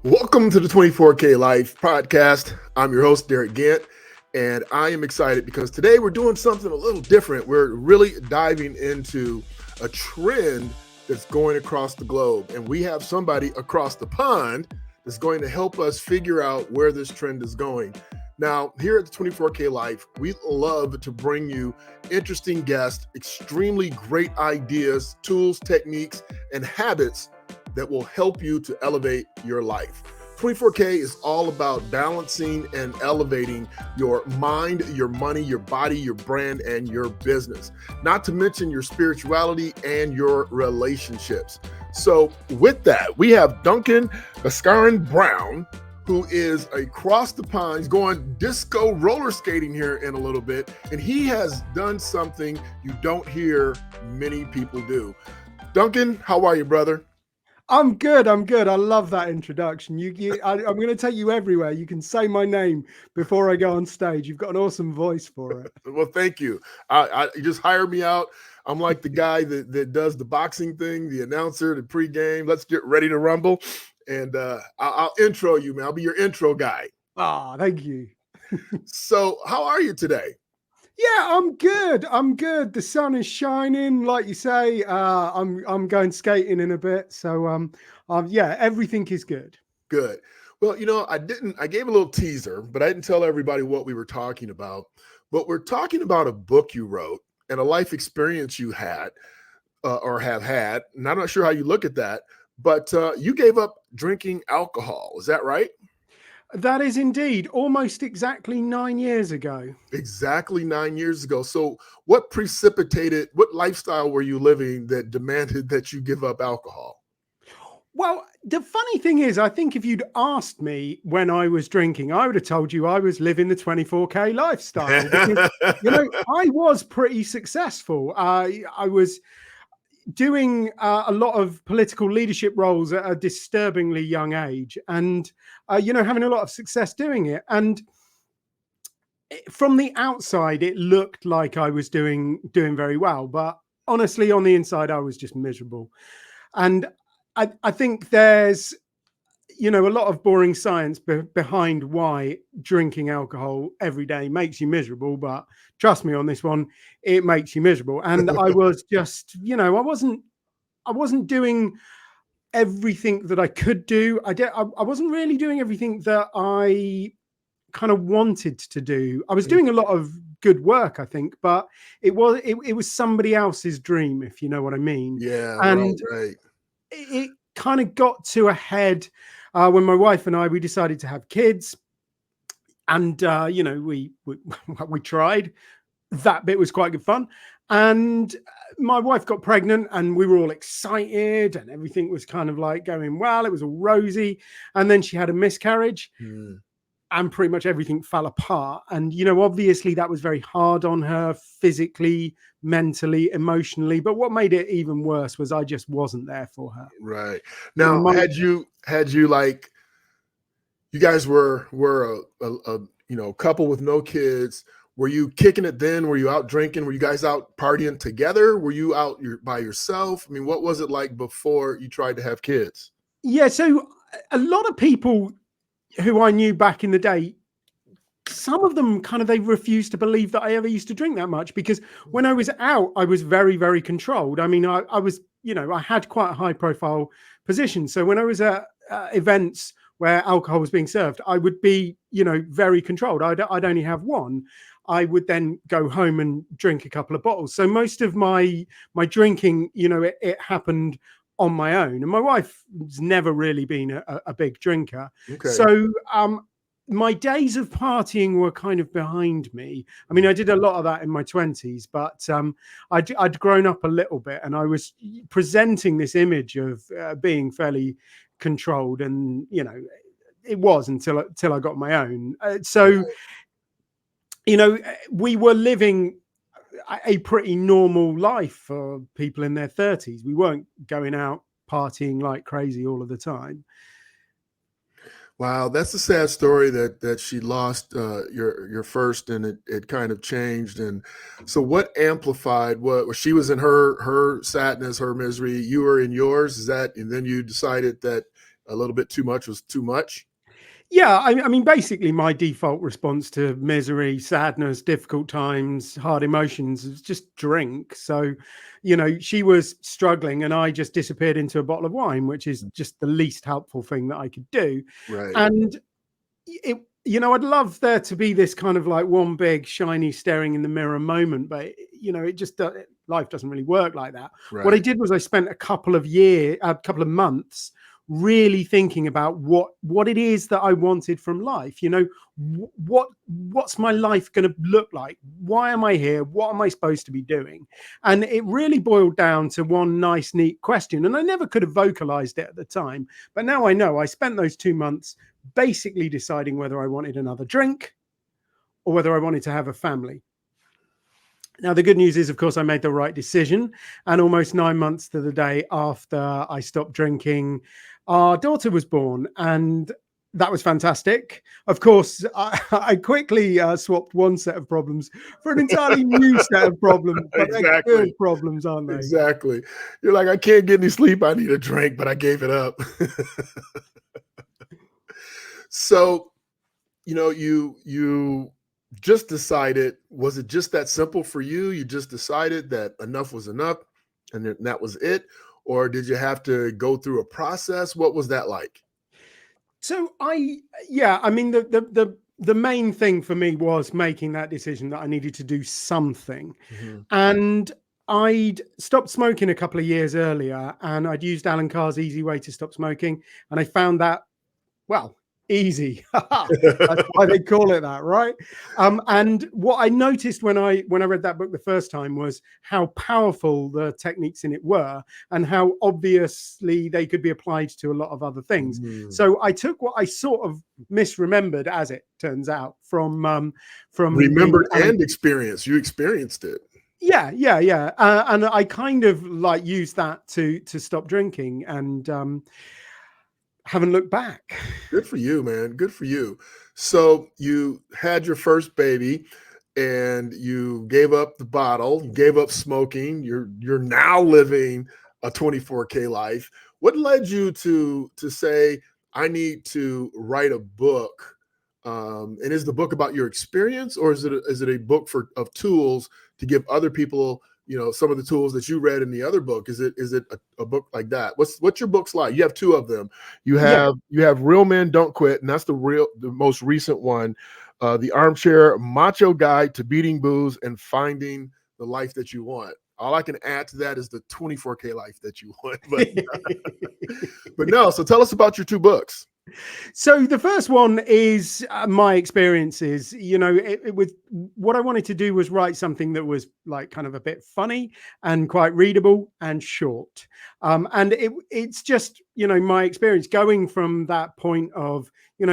Welcome to the 24K Life podcast. I'm your host, Derick Gant, and I am excited because today we're doing something a little different. We're really diving into a trend that's going across the globe, and we have somebody across the pond that's going to help us figure out where this trend is going. Now, here at the 24K Life, we love to bring you interesting guests, extremely great ideas, tools, techniques, and habits that will help you to elevate your life. 24K is all about balancing and elevating your mind, your money, your body, your brand, and your business, not to mention your spirituality and your relationships. So with that, we have Duncan Bascaran Brown, who is across the pond. He's going disco roller skating here in a little bit, and he has done something you don't hear many people do. Duncan, how are you, brother? I'm good. I love that introduction. I'm going to take you everywhere. You can say my name before I go on stage. You've got an awesome voice for it. Well, thank you. You just hired me out. I'm like the guy that does the boxing thing, the announcer, the pregame. Let's get ready to rumble. And I'll intro you, man. I'll be your intro guy. Thank you. So how are you today? Yeah, I'm good. The sun is shining, like you say. I'm going skating in a bit, so yeah, everything is good. Good. Well, I gave a little teaser, but I didn't tell everybody what we were talking about. But we're talking about a book you wrote and a life experience you had or have had. And I'm not sure how you look at that, but you gave up drinking alcohol. Is that right? That is indeed almost exactly 9 years ago. Exactly 9 years ago. So what lifestyle were you living that demanded that you give up alcohol? Well, the funny thing is, I think if you'd asked me when I was drinking, I would have told you I was living the 24K lifestyle because, I was pretty successful. I was doing a lot of political leadership roles at a disturbingly young age and, having a lot of success doing it. And from the outside, it looked like I was doing very well. But honestly, on the inside, I was just miserable. And I think there's a lot of boring science behind why drinking alcohol every day makes you miserable. But trust me on this one, it makes you miserable. And I was just, I wasn't doing everything that I could do. I wasn't really doing everything that I kind of wanted to do. I was doing a lot of good work, I think, but it was somebody else's dream, if you know what I mean. Yeah, And right. it kind of got to a head when my wife and we decided to have kids, and we tried. That bit was quite good fun, and my wife got pregnant, and we were all excited, and everything was kind of like going well. It was all rosy, and then she had a miscarriage. And pretty much everything fell apart. And, obviously that was very hard on her physically, mentally, emotionally. But what made it even worse was I just wasn't there for her. Right. Now, had you like, you guys were a couple with no kids. Were you kicking it then? Were you out drinking? Were you guys out partying together? Were you out by yourself? I mean, what was it like before you tried to have kids? Yeah. So a lot of people who I knew back in the day, some of them they refused to believe that I ever used to drink that much, because when I was out, I was very, very controlled. I mean, I was, I had quite a high profile position. So when I was at events where alcohol was being served, I would be, very controlled. I'd only have one. I would then go home and drink a couple of bottles. So most of my drinking, it happened on my own. And my wife's never really been a big drinker. Okay. So my days of partying were kind of behind me. I mean, I did a lot of that in my 20s, but I'd grown up a little bit, and I was presenting this image of being fairly controlled, and it was until I got my own. We were living a pretty normal life for people in their 30s. We weren't going out partying like crazy all of the time. Wow, that's a sad story that she lost your first, and it kind of changed. And so, what amplified what she was in her sadness, her misery? You were in yours. Is that, and then you decided that a little bit too much was too much? Yeah, I mean, basically, my default response to misery, sadness, difficult times, hard emotions is just drink. So, she was struggling, and I just disappeared into a bottle of wine, which is just the least helpful thing that I could do. Right. And I'd love there to be this kind of like one big shiny staring in the mirror moment, but it just life doesn't really work like that. What I Right. did was I spent a couple of months really thinking about what it is that I wanted from life. What's my life going to look like? Why am I here? What am I supposed to be doing? And it really boiled down to one nice, neat question. And I never could have vocalized it at the time, but now I know. I spent those 2 months basically deciding whether I wanted another drink or whether I wanted to have a family. Now, the good news is, of course, I made the right decision. And almost 9 months to the day after I stopped drinking, our daughter was born. And that was fantastic. Of course, I quickly swapped one set of problems for an entirely new set of problems. But they're good problems, aren't they? Exactly. You're like, I can't get any sleep. I need a drink, but I gave it up. So, you just decided, was it just that simple for you? You just decided that enough was enough and that was it? Or did you have to go through a process? What was that like? So I mean, the main thing for me was making that decision that I needed to do something. Mhm. And I'd stopped smoking a couple of years earlier, and I'd used Alan Carr's Easy Way to Stop Smoking. And I found that, well, easy. That's why they call it that, right? And what I noticed when I read that book the first time was how powerful the techniques in it were, and how obviously they could be applied to a lot of other things. Mm. So I took what I sort of misremembered, as it turns out, from Remembered the and experienced. You experienced it. yeah. And I kind of like used that to stop drinking, and haven't looked back. Good for you, man. Good for you. So you had your first baby and you gave up the bottle, you gave up smoking. You're now living a 24K life. What led you to say, I need to write a book? And is the book about your experience, or is it a book of tools to give other people, some of the tools that you read in the other book? Is it a book like that? What's your books like? You have two of them. You have Real Men Don't Quit, and that's the most recent one. The Armchair Macho Guide to Beating Booze and Finding the Life That You Want. All I can add to that is the 24K life that you want. But no, so tell us about your two books. So the first one is my experiences. It was, what I wanted to do was write something that was like kind of a bit funny and quite readable and short. And it's just, my experience going from that point of,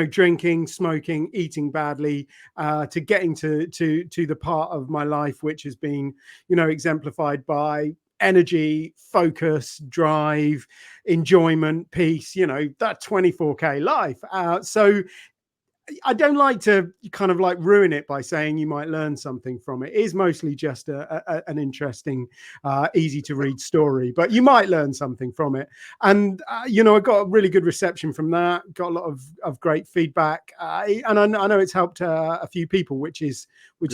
drinking, smoking, eating badly, to getting to the part of my life which has been, exemplified by energy, focus, drive, enjoyment, peace, that 24K life. So I don't like to kind of like ruin it by saying you might learn something from it. It is mostly just an interesting, easy to read story, but you might learn something from it. And, I got a really good reception from that, got a lot of great feedback. And I know it's helped a few people, which is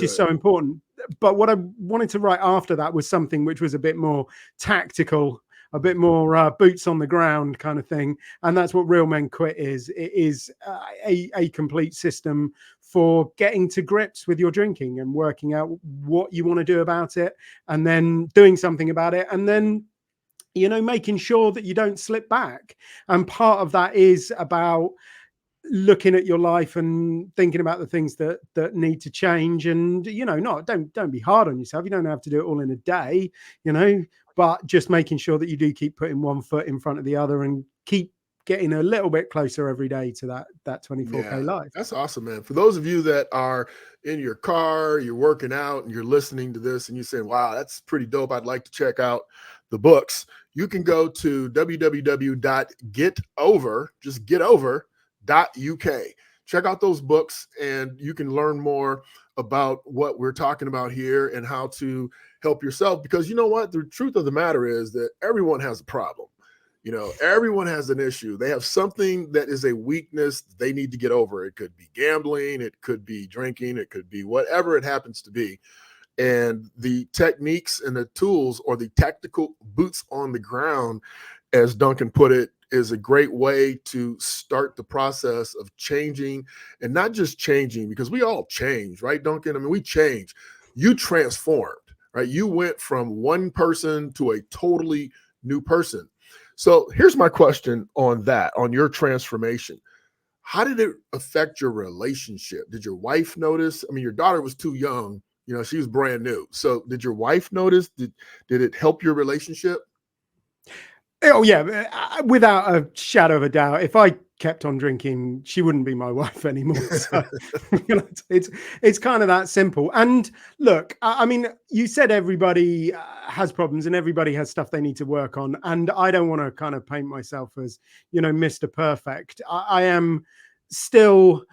so important. But what I wanted to write after that was something which was a bit more tactical, a bit more boots on the ground kind of thing. And that's what Real Men Quit is. It is a complete system for getting to grips with your drinking and working out what you want to do about it, and then doing something about it, and then making sure that you don't slip back. And part of that is about looking at your life and thinking about the things that need to change, and don't be hard on yourself. You don't have to do it all in a day, but just making sure that you do keep putting one foot in front of the other and keep getting a little bit closer every day to that 24K life. That's awesome, man. For those of you that are in your car, you're working out and you're listening to this and you say, wow, that's pretty dope, I'd like to check out the books, you can go to www.getover.uk. Check out those books and you can learn more about what we're talking about here and how to help yourself. Because you know what? The truth of the matter is that everyone has a problem. Everyone has an issue. They have something that is a weakness they need to get over. It could be gambling, it could be drinking, it could be whatever it happens to be. And the techniques and the tools, or the tactical boots on the ground, as Duncan put it, is a great way to start the process of changing, and not just changing, because we all change, right, Duncan? I mean, we change. You transformed, right? You went from one person to a totally new person. So here's my question on that, on your transformation. How did it affect your relationship? Did your wife notice? I mean, your daughter was too young, she was brand new. So did your wife notice? Did it help your relationship? Oh yeah, without a shadow of a doubt. If I kept on drinking, she wouldn't be my wife anymore. So it's kind of that simple. And look, I mean, you said everybody has problems and everybody has stuff they need to work on. And I don't want to kind of paint myself as, Mr. Perfect. I am still,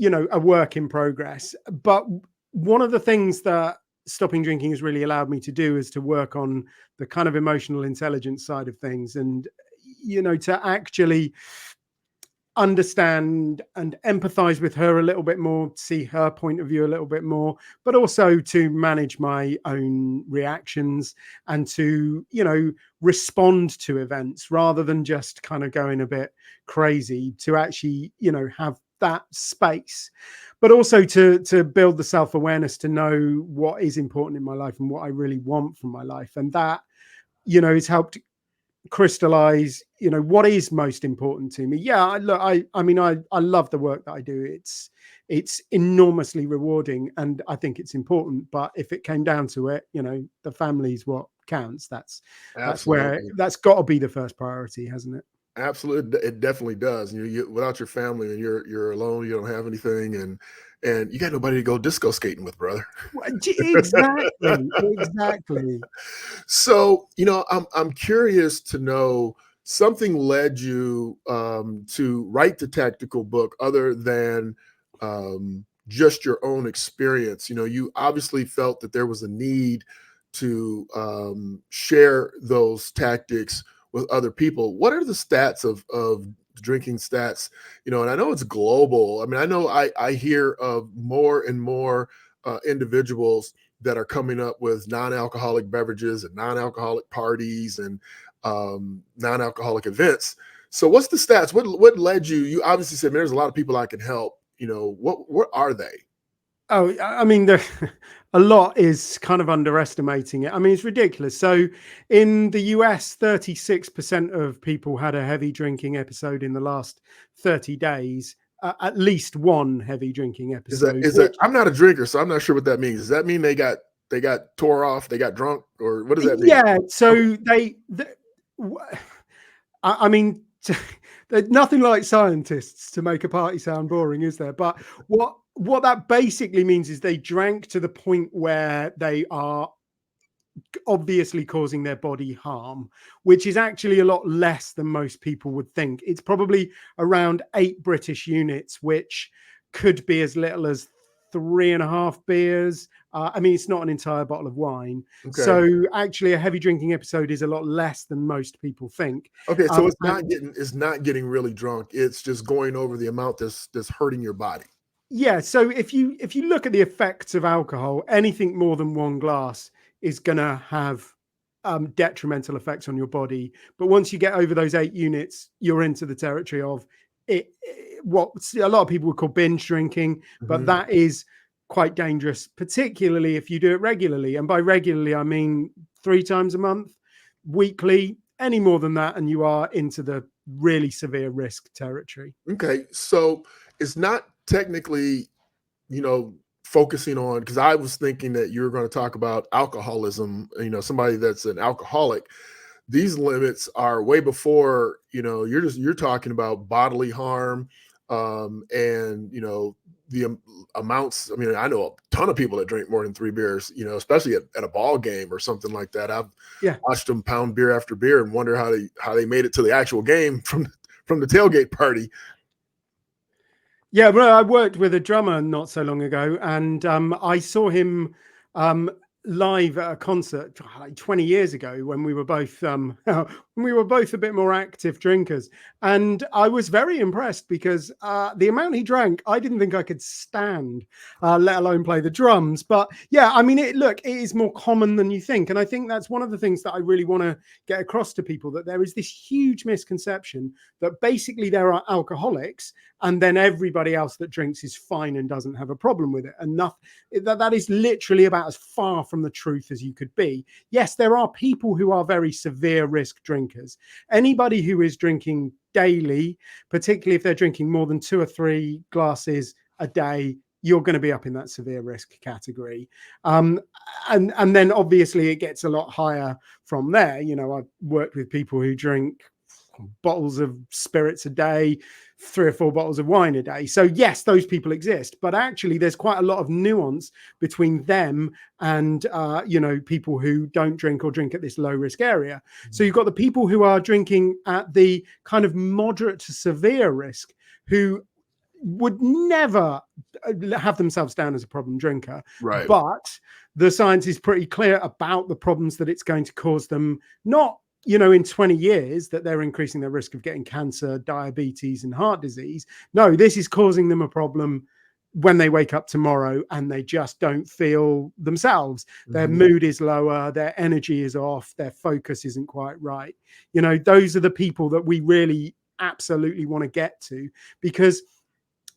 a work in progress. But one of the things that stopping drinking has really allowed me to do is to work on the kind of emotional intelligence side of things, and to actually understand and empathize with her a little bit more, see her point of view a little bit more, but also to manage my own reactions and to respond to events rather than just kind of going a bit crazy, to actually have that space, but also to build the self-awareness to know what is important in my life and what I really want from my life. And that has helped crystallize what is most important to me. I mean I love the work that I do. It's enormously rewarding and I think it's important, but if it came down to it, the family's what counts. That's where that's got to be the first priority, hasn't it? Absolutely, it definitely does. Without your family and you're alone, you don't have anything, and you got nobody to go disco skating with, brother. Exactly. So I'm curious to know, something led you to write the tactical book other than just your own experience. You obviously felt that there was a need to share those tactics with other people. What are the stats of drinking stats? And I know it's global. I mean, I know I hear of more and more individuals that are coming up with non-alcoholic beverages and non-alcoholic parties and non-alcoholic events. So what's the stats? What led you? You obviously said, man, there's a lot of people I can help. What are they? Oh, I mean, a lot is kind of underestimating it. I mean, it's ridiculous. So in the US, 36% of people had a heavy drinking episode in the last 30 days, at least one heavy drinking episode. I'm not a drinker, so I'm not sure what that means. Does that mean they got tore off, they got drunk, or what does that mean? Yeah. So I mean, there's nothing like scientists to make a party sound boring, is there? But what that basically means is they drank to the point where they are obviously causing their body harm, which is actually a lot less than most people would think. It's probably around 8 British units, which could be as little as 3.5 beers. I mean, it's not an entire bottle of wine. Okay. So actually a heavy drinking episode is a lot less than most people think. Okay, so it's not getting really drunk. It's just going over the amount that's hurting your body. Yeah. So if you look at the effects of alcohol, anything more than one glass is going to have detrimental effects on your body. But once you get over those 8 units, you're into the territory of it. What a lot of people would call binge drinking, but that is quite dangerous, particularly if you do it regularly. And by regularly, I mean 3 times a month, weekly. Any more than that, and you are into the really severe risk territory. Okay, so it's not technically, focusing on, because I was thinking that you were going to talk about alcoholism, somebody that's an alcoholic. These limits are way before, you're talking about bodily harm, and the amounts. I mean, I know a ton of people that drink more than 3 beers, especially at a ball game or something like that. I've watched them pound beer after beer and wonder how they made it to the actual game from the tailgate party. Yeah, well, I worked with a drummer not so long ago, and I saw him live at a concert like 20 years ago when we were both We were both a bit more active drinkers. And I was very impressed because the amount he drank, I didn't think I could stand, let alone play the drums. But yeah, I mean, it is more common than you think. And I think that's one of the things that I really want to get across to people, that there is this huge misconception that basically there are alcoholics and then everybody else that drinks is fine and doesn't have a problem with it. And that is literally about as far from the truth as you could be. Yes, there are people who are very severe risk drinkers. Anybody who is drinking daily, particularly if they're drinking more than 2 or 3 glasses a day, you're going to be up in that severe risk category. And then obviously it gets a lot higher from there. You know, I've worked with people who drink bottles of spirits a day, 3 or 4 bottles of wine a day. So yes, those people exist, but actually there's quite a lot of nuance between them and people who don't drink or drink at this low risk area. So you've got the people who are drinking at the kind of moderate to severe risk, who would never have themselves down as a problem drinker, right? But the science is pretty clear about the problems that it's going to cause them, not in 20 years that they're increasing their risk of getting cancer, diabetes, and heart disease. No, this is causing them a problem when they wake up tomorrow and they just don't feel themselves. Their mood is lower, their energy is off, their focus isn't quite right. Those are the people that we really absolutely want to get to, because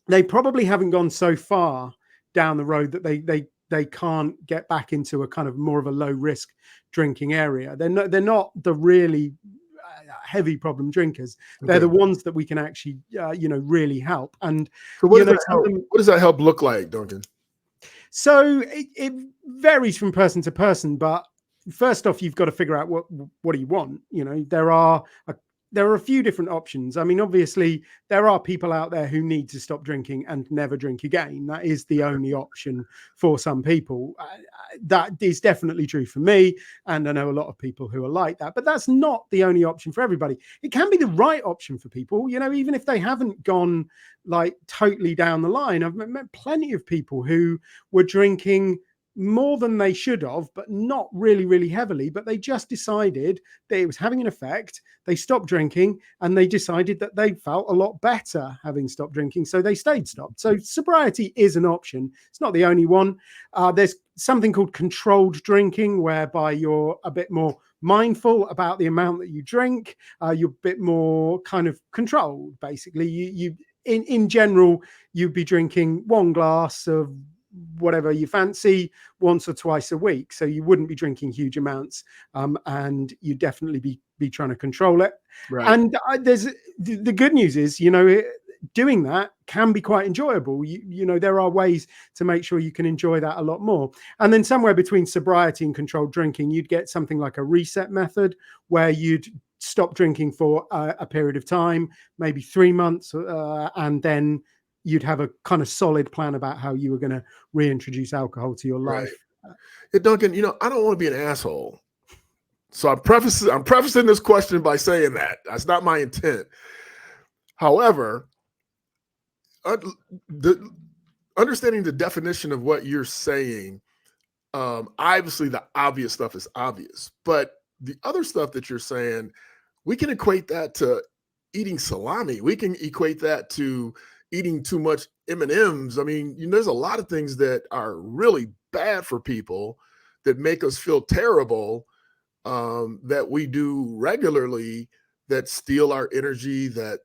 they probably haven't gone so far down the road that they can't get back into a kind of more of a low risk drinking area. They're not the really heavy problem drinkers. They're the ones that we can actually really help. And so what does that help look like, Duncan? So it varies from person to person, but first off, you've got to figure out what do you want. There are a few different options. I mean, obviously, there are people out there who need to stop drinking and never drink again. That is the only option for some people. That is definitely true for me. And I know a lot of people who are like that. But that's not the only option for everybody. It can be the right option for people, even if they haven't gone like totally down the line. I've met plenty of people who were drinking more than they should have, but not really, really heavily. But they just decided that it was having an effect. They stopped drinking and they decided that they felt a lot better having stopped drinking. So they stayed stopped. So sobriety is an option. It's not the only one. There's something called controlled drinking, whereby you're a bit more mindful about the amount that you drink. You're a bit more kind of controlled. Basically, you in general, you'd be drinking 1 glass of whatever you fancy once or twice a week, so you wouldn't be drinking huge amounts, and you definitely be trying to control it. Right. And there's the good news is, doing that can be quite enjoyable. There are ways to make sure you can enjoy that a lot more. And then somewhere between sobriety and controlled drinking, you'd get something like a reset method, where you'd stop drinking for a period of time, maybe 3 months, and then you'd have a kind of solid plan about how you were going to reintroduce alcohol to your life. Right. Yeah, Duncan, I don't want to be an asshole. So I'm prefacing this question by saying that's not my intent. However, understanding the definition of what you're saying, obviously the obvious stuff is obvious, but the other stuff that you're saying, we can equate that to eating salami. We can equate that to eating too much M&Ms. I mean, there's a lot of things that are really bad for people that make us feel terrible, that we do regularly, that steal our energy, that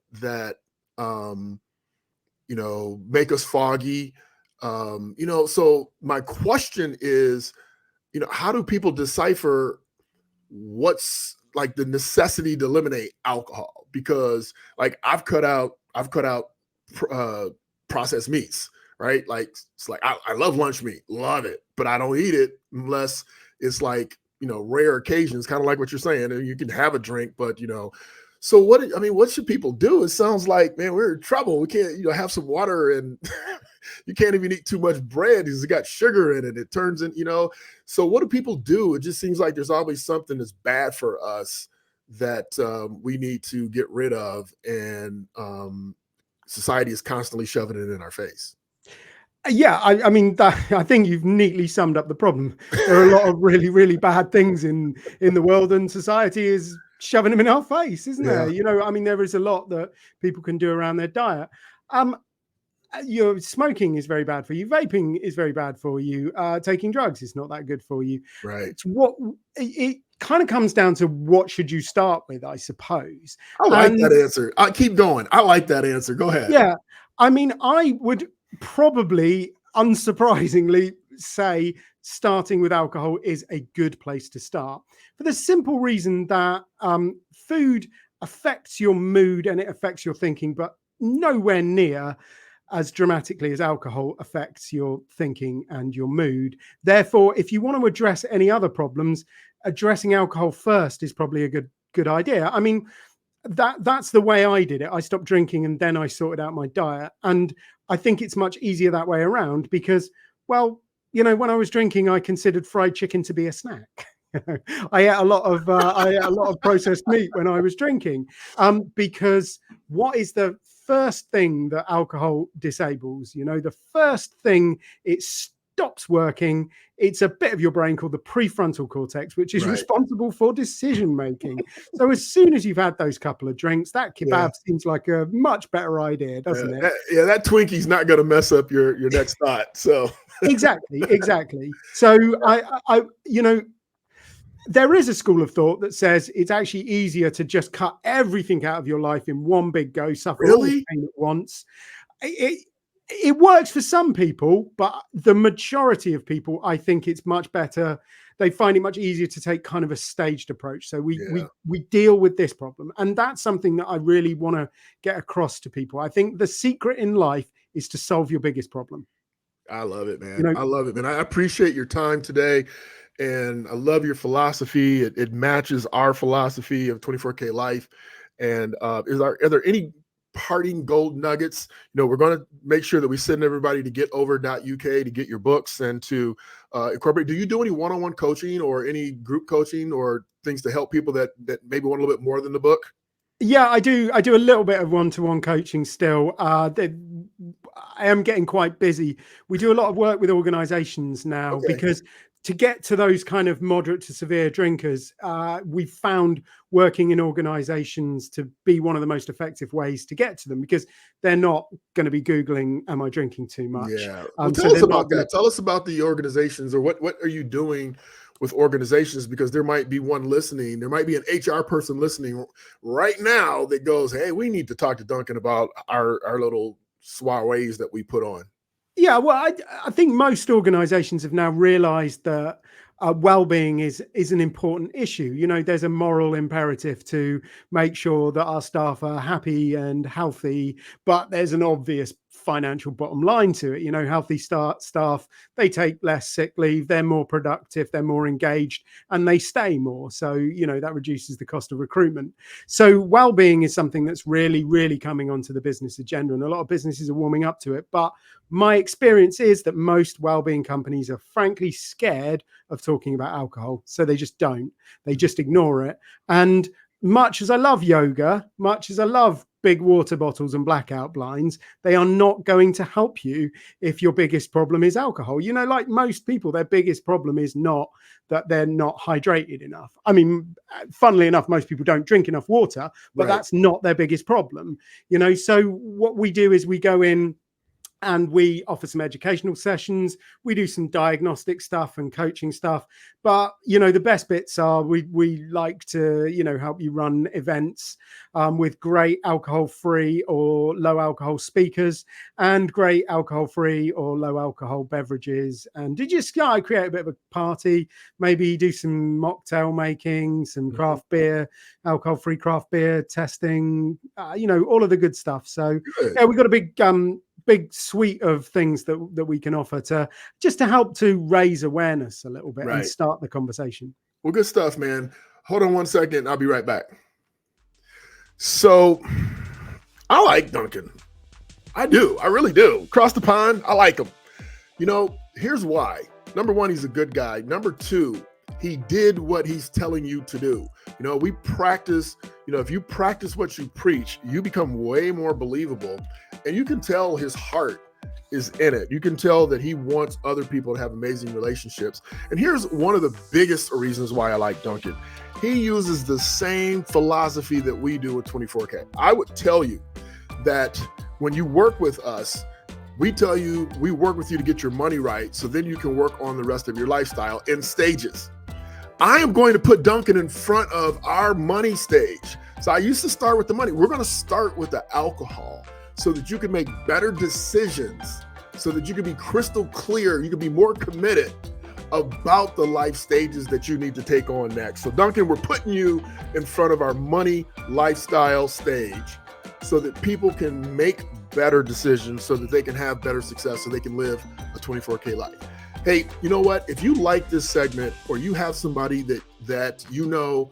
make us foggy. So my question is, how do people decipher what's like the necessity to eliminate alcohol? Because like I've cut out processed meats, right? Like it's like I love lunch meat, love it, but I don't eat it unless it's like rare occasions, kind of like what you're saying. And you can have a drink, but so what should people do? It sounds like, man, we're in trouble. We can't have some water, and you can't even eat too much bread because it got sugar in it. It turns in so what do people do? It just seems like there's always something that's bad for us that we need to get rid of, and society is constantly shoving it in our face. Yeah, I mean, I think you've neatly summed up the problem. There are a lot of really, really bad things in the world, and society is shoving them in our face, isn't there? Yeah. I mean, there is a lot that people can do around their diet. Smoking is very bad for you. Vaping is very bad for you. Taking drugs is not that good for you. Right. It's what it kind of comes down to. What should you start with, I suppose? I like that answer. I keep going. I like that answer. Go ahead. Yeah. I mean, I would probably, unsurprisingly, say starting with alcohol is a good place to start, for the simple reason that food affects your mood and it affects your thinking, but nowhere near as dramatically as alcohol affects your thinking and your mood. Therefore, if you want to address any other problems, addressing alcohol first is probably a good idea. I mean, that's the way I did it. I stopped drinking and then I sorted out my diet. And I think it's much easier that way around because, well, when I was drinking, I considered fried chicken to be a snack. I ate a lot of processed meat when I was drinking, because what is the first thing that alcohol disables? The first thing, it stops working. It's a bit of your brain called the prefrontal cortex, which is responsible for decision making. So as soon as you've had those couple of drinks, that kebab seems like a much better idea, doesn't it? That Twinkie's not going to mess up your next thought. So exactly. So I there is a school of thought that says it's actually easier to just cut everything out of your life in one big go, suffer all the pain at once. It works for some people, but the majority of people, I think it's much better. They find it much easier to take kind of a staged approach. So we deal with this problem. And that's something that I really want to get across to people. I think the secret in life is to solve your biggest problem. I love it, man. I love it, man. I appreciate your time today. And I love your philosophy. It matches our philosophy of 24K life. And are there any parting gold nuggets? We're going to make sure that we send everybody to getover.uk to get your books and to incorporate. Do you do any one-on-one coaching or any group coaching or things to help people that maybe want a little bit more than the book? Yeah, I do a little bit of one-to-one coaching still. I am getting quite busy. We do a lot of work with organizations now because to get to those kind of moderate to severe drinkers, we've found working in organizations to be one of the most effective ways to get to them, because they're not going to be Googling, am I drinking too much? Yeah. Well, tell us about that. Tell us about the organizations, or what are you doing with organizations? Because there might be one listening. There might be an HR person listening right now that goes, hey, we need to talk to Duncan about our little soirees that we put on. Yeah, well, I think most organizations have now realized that well-being is an important issue. There's a moral imperative to make sure that our staff are happy and healthy, but there's an obvious financial bottom line to it. Healthy staff, they take less sick leave, they're more productive, they're more engaged, and they stay more. So, that reduces the cost of recruitment. So well-being is something that's really, really coming onto the business agenda, and a lot of businesses are warming up to it. But my experience is that most well-being companies are frankly scared of talking about alcohol. So they just don't. They just ignore it. And much as I love yoga, much as I love big water bottles and blackout blinds, they are not going to help you if your biggest problem is alcohol. Like most people, their biggest problem is not that they're not hydrated enough. I mean, funnily enough, most people don't drink enough water, but that's not their biggest problem. So what we do is we go in and we offer some educational sessions. We do some diagnostic stuff and coaching stuff. But, the best bits are we like to, help you run events with great alcohol-free or low alcohol speakers and great alcohol-free or low alcohol beverages. And just create a bit of a party, maybe do some mocktail making, some craft beer, alcohol-free craft beer testing, all of the good stuff. So yeah, we've got a big suite of things that we can offer to help to raise awareness a little bit and start the conversation. Well, good stuff, man. Hold on one second. I'll be right back. So I like Duncan. I do. I really do. Across the pond, I like him. Here's why. Number one, he's a good guy. Number two, he did what he's telling you to do. We practice, if you practice what you preach, you become way more believable. And you can tell his heart is in it. You can tell that he wants other people to have amazing relationships. And here's one of the biggest reasons why I like Duncan. He uses the same philosophy that we do with 24K. I would tell you that when you work with us, we tell you we work with you to get your money right, so then you can work on the rest of your lifestyle in stages. I am going to put Duncan in front of our money stage. So I used to start with the money. We're going to start with the alcohol so that you can make better decisions, so that you can be crystal clear, you can be more committed about the life stages that you need to take on next. So Duncan, we're putting you in front of our money lifestyle stage so that people can make better decisions, so that they can have better success, so they can live a 24K life. Hey, you know what? If you like this segment, or you have somebody that you know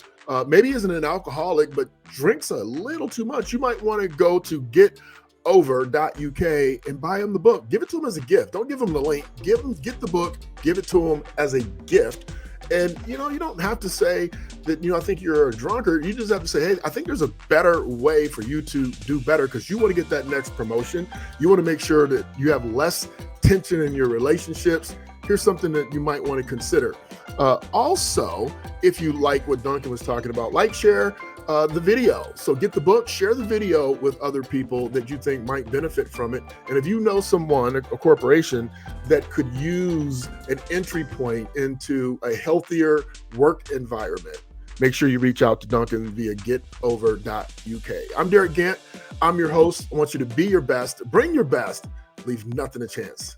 maybe isn't an alcoholic but drinks a little too much, you might want to go to getover.uk and buy them the book. Give it to them as a gift. Don't give them the link. Get the book, give it to them as a gift. And, you don't have to say that, I think you're a drunkard. You just have to say, hey, I think there's a better way for you to do better, because you want to get that next promotion. You want to make sure that you have less tension in your relationships. Here's something that you might want to consider. Also, if you like what Duncan was talking about, share the video. So get the book, share the video with other people that you think might benefit from it. And if you know someone, a corporation, that could use an entry point into a healthier work environment, make sure you reach out to Duncan via getover.uk. I'm Derick Gant. I'm your host. I want you to be your best, bring your best, leave nothing to chance.